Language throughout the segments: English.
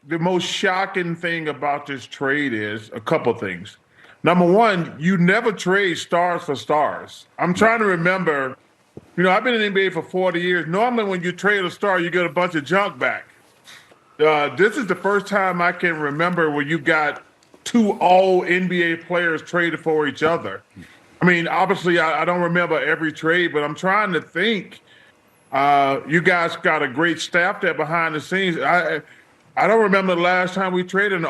the most shocking thing about this trade is a couple things. Number one, you never trade stars for stars. I'm trying to remember, I've been in the NBA for 40 years. Normally when you trade a star, you get a bunch of junk back. This is the first time I can remember where you got two all NBA players traded for each other. I mean, obviously I don't remember every trade, but I'm trying to think. You guys got a great staff there behind the scenes. I don't remember the last time we traded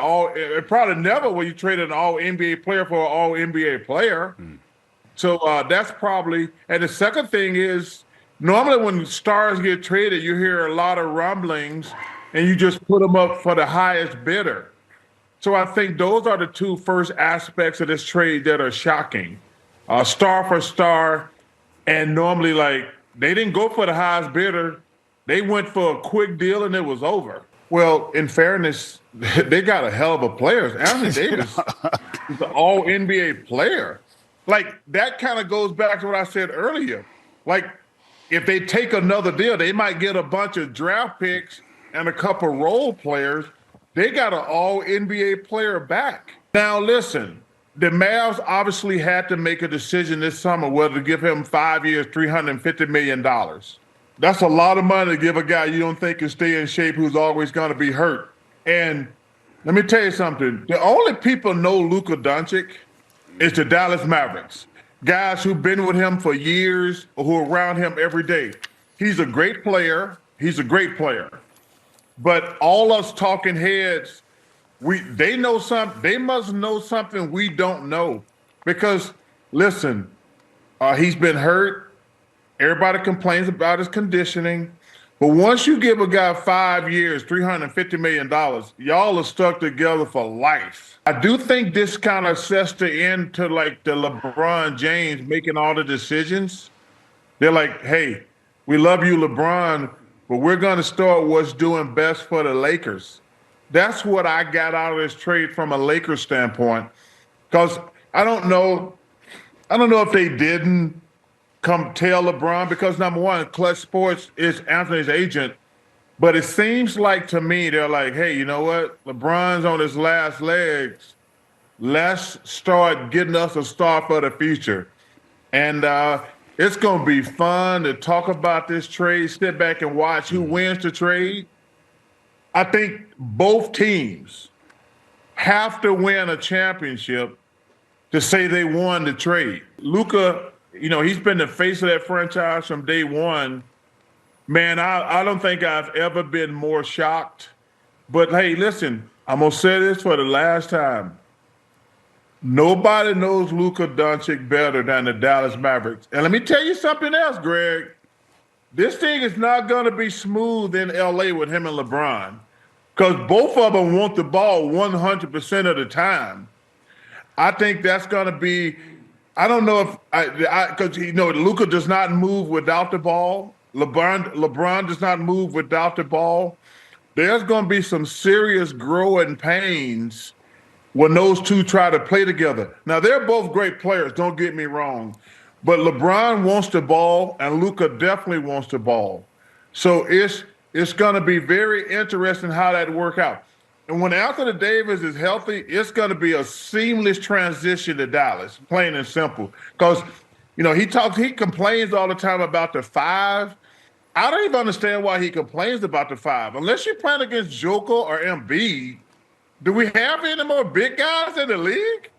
probably never when you traded an all NBA player for an all NBA player. So that's probably, and the second thing is, normally when stars get traded, you hear a lot of rumblings and you just put them up for the highest bidder. So I think those are the two first aspects of this trade that are shocking. Star for star, and normally they didn't go for the highest bidder. They went for a quick deal and it was over. Well, in fairness, they got a hell of a player. Anthony Davis is an all NBA player. That kind of goes back to what I said earlier. If they take another deal, they might get a bunch of draft picks and a couple role players. They got an all NBA player back. Now, listen, the Mavs obviously had to make a decision this summer whether to give him 5 years, $350 million. That's a lot of money to give a guy you don't think can stay in shape who's always going to be hurt. And let me tell you something. The only people know Luka Dončić is the Dallas Mavericks, guys who've been with him for years or who are around him every day. He's a great player. He's a great player. But all us talking heads, they know something. They must know something we don't know. Because, listen, he's been hurt. Everybody complains about his conditioning. But once you give a guy 5 years, $350 million, y'all are stuck together for life. I do think this kind of sets the end to the LeBron James making all the decisions. They're like, hey, we love you, LeBron, but we're going to start what's doing best for the Lakers. That's what I got out of this trade from a Lakers standpoint. Because I don't know if they didn't come tell LeBron, because number one, Clutch Sports is Anthony's agent. But it seems like to me, they're like, hey, you know what? LeBron's on his last legs. Let's start getting us a star for the future. And it's going to be fun to talk about this trade, sit back and watch who wins the trade. I think both teams have to win a championship to say they won the trade. Luka, he's been the face of that franchise from day one. Man, I don't think I've ever been more shocked. But hey, listen, I'm going to say this for the last time. Nobody knows Luka Dončić better than the Dallas Mavericks. And let me tell you something else, Greg. This thing is not going to be smooth in LA with him and LeBron, because both of them want the ball 100% of the time. I think that's going to be, I don't know if, because Luka does not move without the ball. LeBron does not move without the ball. There's going to be some serious growing pains when those two try to play together. Now, they're both great players, don't get me wrong. But LeBron wants the ball, and Luka definitely wants the ball. So it's going to be very interesting how that work out. And when Anthony Davis is healthy, it's going to be a seamless transition to Dallas, plain and simple. Because, he complains all the time about the five. I don't even understand why he complains about the five. Unless you're playing against Joker or Embiid, do we have any more big guys in the league?